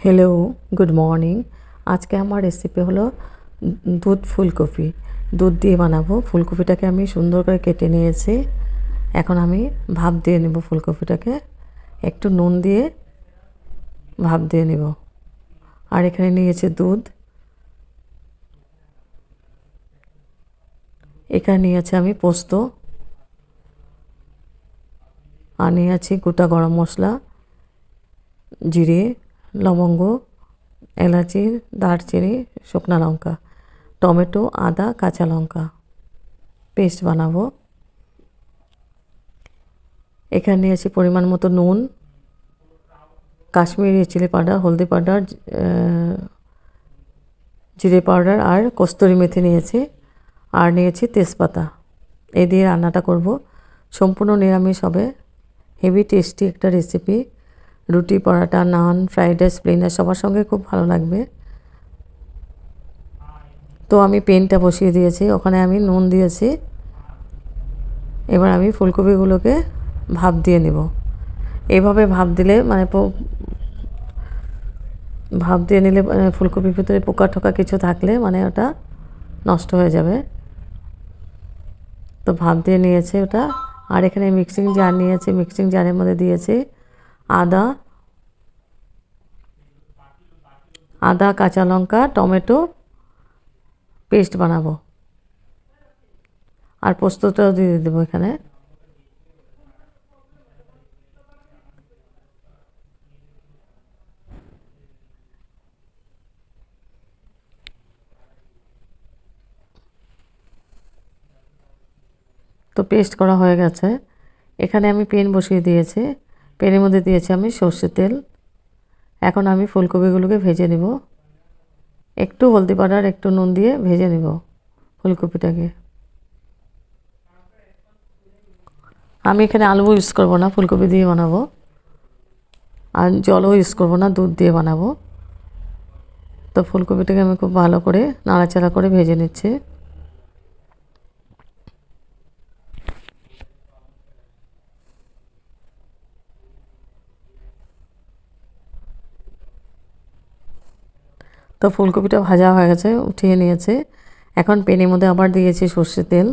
Hello, good morning. আজকে আমার recipe হলো দুধ ফুলকপি। দুধ দিয়ে বানাবো। ফুলকপিটাকে আমি সুন্দর করে কেটে নিয়েছি। এখন আমি ভাপ দিয়ে নেব ফুলকপিটাকে। একটু নুন দিয়ে ভাপ দিয়ে নেব। আর এখানে নিয়েছি দুধ। এখানে নিয়েছি আমি পোস্ত। আর নিয়েছি গোটা গরম মশলা, জিরে, লবঙ্গ, এলাচি, দারচিনি, শুকনো লঙ্কা, টমেটো, আদা, কাঁচা লঙ্কা পেস্ট বানাবো। এখানে নিয়েছি পরিমাণ মতো নুন, কাশ্মীরি চিলি পাউডার, হলদি পাউডার, জিরে পাউডার আর কস্তুরি মেথি নিয়েছি। আর নিয়েছি তেজপাতা। এই দিয়ে রান্নাটা করব। সম্পূর্ণ নিরামিষ হবে। হেভি টেস্টি একটা রেসিপি। রুটি, পরাটা, নান, ফ্রাইড রাইস, প্লেন রাইস সবার সঙ্গে খুব ভালো লাগবে। তো আমি পেনটা বসিয়ে দিয়েছি, ওখানে আমি নুন দিয়েছি। এবার আমি ফুলকপিগুলোকে ভাপ দিয়ে নেব। এইভাবে ভাপ দিলে ভাপ দিয়ে নিলে ফুলকপির ভিতরে পোকা টোকা কিছু থাকলে ওটা নষ্ট হয়ে যাবে। তো ভাপ দিয়ে নিয়েছে ওটা। আর এখানে মিক্সিং জার নিয়েছি, মিক্সিং জারের মধ্যে দিয়েছি আদা, কাঁচা লঙ্কা, টমেটো পেস্ট বানাবো। আর পোস্তটাও দিয়ে দেবো এখানে। তো পেস্ট করা হয়ে গেছে। এখানে আমি পেন বসিয়ে দিয়েছি। পেনের মধ্যে দিয়েছি আমি সর্ষের তেল। এখন আমি ফুলকপিগুলোকে ভেজে নেব। একটু হলদি পাউডার, একটু নুন দিয়ে ভেজে নেব ফুলকপিটাকে। আমি এখানে আলু ইউজ করব না, ফুলকপি দিয়ে বানাবো। আর জলও ইউজ করব না, দুধ দিয়ে বানাবো। তো ফুলকপিটাকে আমি খুব ভালো করে নাড়াচাড়া করে ভেজে নিচ্ছি। তো ফুলকপিটা ভাজা হয়ে গেছে, উঠিয়ে নিয়েছে। এখন পেনের মধ্যে আবার দিয়েছি সর্ষের তেল।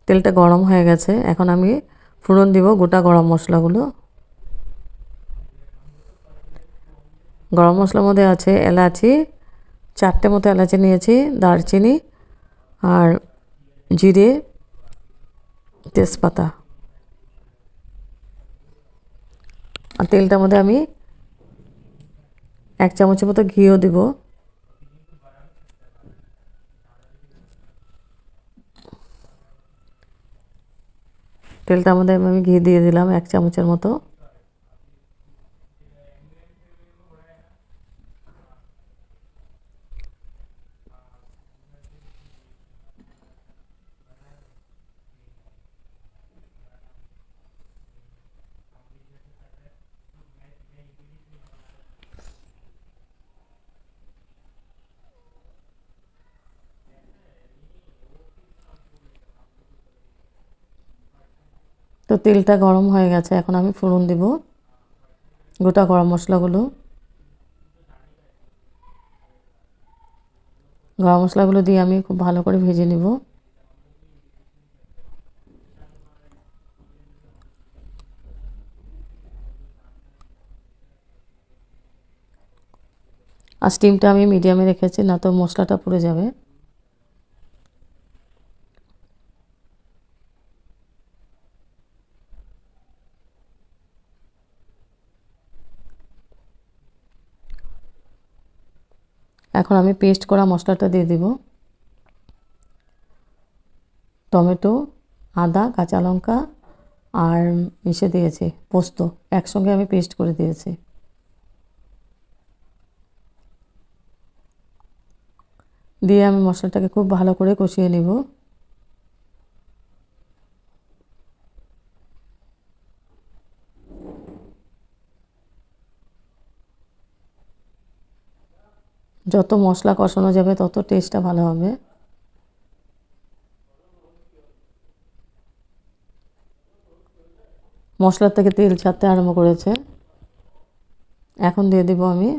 তেলটা গরম হয়ে গেছে। এখন আমি ফোড়ন দিব গোটা গরম মশলাগুলো। গরম মশলার মধ্যে আছে এলাচি, 4টে মতো এলাচি নিয়েছি, দারচিনি আর জিরে, তেজপাতা। আর তেলটার মধ্যে আমি 1 চামচের মতো ঘিও দিব। তেলটার মধ্যে আমি ঘি দিয়ে দিলাম 1 চামচের মতো। তো তেলটা গরম হয়ে গেছে। এখন আমি ফোড়ন দিব গোটা গরম মশলাগুলো। গরম মশলাগুলো দিয়ে আমি খুব ভালো করে ভেজে নিব। আর স্টিমটা আমি মিডিয়ামে রেখেছি, না তো মশলাটা পুড়ে যাবে। এখন আমি পেস্ট করা মশলাটা দিয়ে দিব। টমেটো, আদা, কাঁচা লঙ্কা আর মিশে দিয়েছি পোস্ত, একসঙ্গে আমি পেস্ট করে দিয়েছি। দিয়ে আমি মশলাটাকে খুব ভালো করে কষিয়ে নিব। যত মশলা কষানো যাবে তত টেস্টটা ভালো হবে। মশলার থেকে তেল ছাড়তে আরম্ভ করেছে। এখন দিয়ে দেব আমি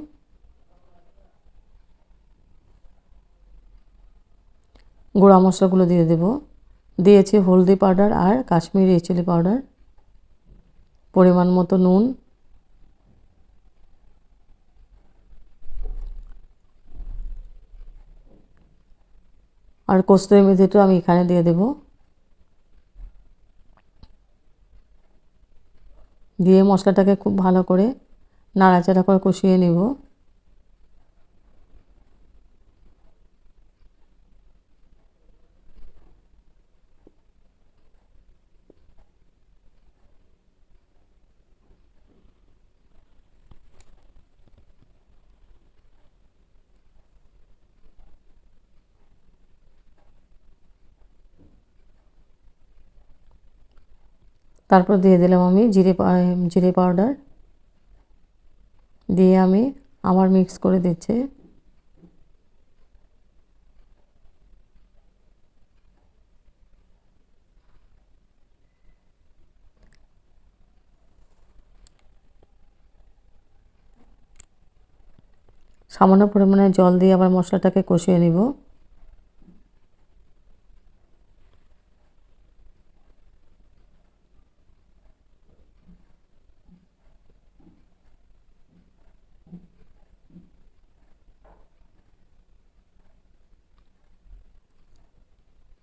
গুঁড়া মশলাগুলো দিয়ে দেব। দিয়েছি হলদি পাউডার আর কাশ্মীরি চিলি পাউডার, পরিমাণ মতো নুন, আর কসুরি মেথিটা আমি এখানে দিয়ে দেব। দিয়ে মশলাটাকে খুব ভালো করে নাড়াচাড়া করে কষিয়ে নেব। তারপর দিয়ে দিলাম আমি জিরে পাউডার, দিয়ে আমি আবার মিক্স করে দিচ্ছি। সামান্য পরিমাণে জল দিয়ে আবার মশলাটাকে কষিয়ে নিব।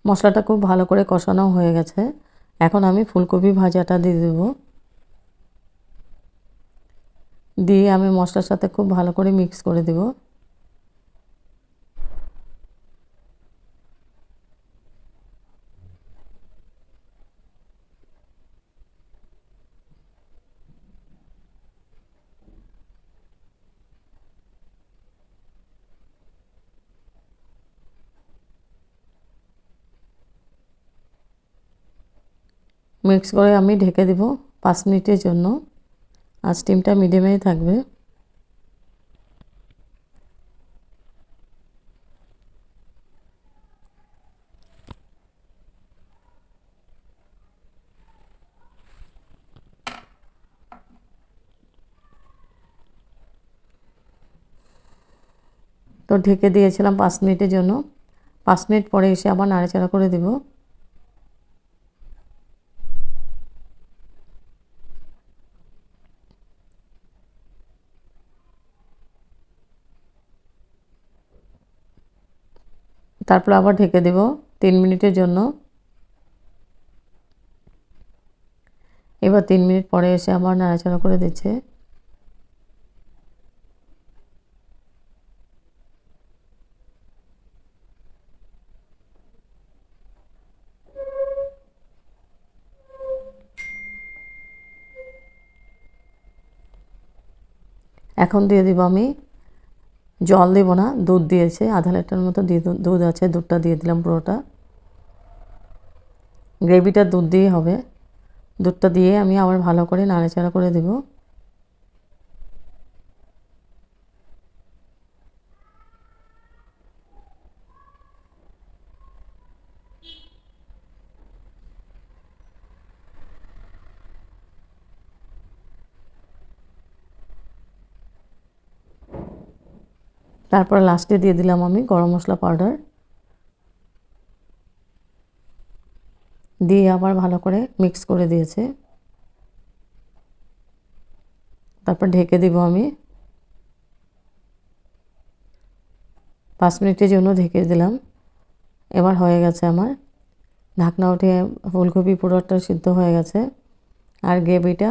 মশলাটা খুব ভালো করে কষানো হয়ে গেছে। এখন আমি ফুলকপি ভাজাটা দিয়ে দেব। দিয়ে আমি মশলার সাথে খুব ভালো করে মিক্স করে দেব। মিক্স করে আমি ঢেকে দেব 5 মিনিটের জন্য। আর স্টিমটা মিডিয়ামেই থাকবে। তো ঢেকে দিয়েছিলাম 5 মিনিটের জন্য। 5 মিনিট পরে এসে আবার নাড়াচাড়া করে দেব। তারপর আবার ঢেকে দেব 3 মিনিটের জন্য। এবার 3 মিনিট পরে এসে আবার নাড়াচাড়া করে দিচ্ছে। এখন দিয়ে দিব আমি, জল দেব না, দুধ দিয়েছে আধা লিটার মতো দুধ আছে, দুধটা দিয়ে দিলাম পুরোটা। গ্রেভিটা দুধ দিয়ে হবে। দুধটা দিয়ে আমি আবার ভালো করে নাড়াচাড়া করে দেব। তারপর লাস্টে দিয়ে দিলাম আমি গরম মশলা পাউডার, দিয়ে আবার ভালো করে মিক্স করে দিয়েছে। তারপর ঢেকে দিব আমি। 5 মিনিটের জন্য ঢেকে দিলাম। এবার হয়ে গেছে আমার। ঢাকনা উঠিয়ে ফুলকপি পুরোটা সিদ্ধ হয়ে গেছে। আর গ্রেভিটা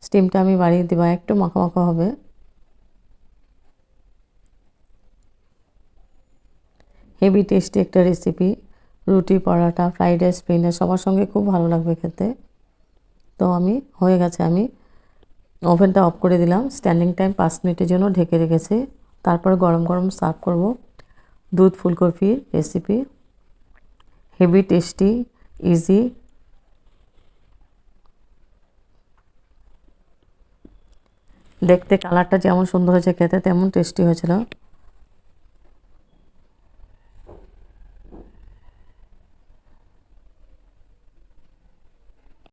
স্টিমটা আমি বাড়িয়ে দিব, একটু মাখা মাখা হবে। হেভি টেস্টি একটা রেসিপি। রুটি, পরাটা, ফ্রাইড রাইস, স্পিনাচ সবার সঙ্গে খুব ভালো লাগবে খেতে। তো আমি হয়ে গেছে, আমি ওভেনটা অফ করে দিলাম। স্ট্যান্ডিং টাইম 5 মিনিটের জন্য ঢেকে রেখেছি। তারপর গরম গরম সার্ভ করব। দুধ ফুলকপির রেসিপি, হেভি টেস্টি, ইজি। দেখতে কালারটা যেমন সুন্দর হয়েছে, খেতে তেমন টেস্টি হয়েছিল।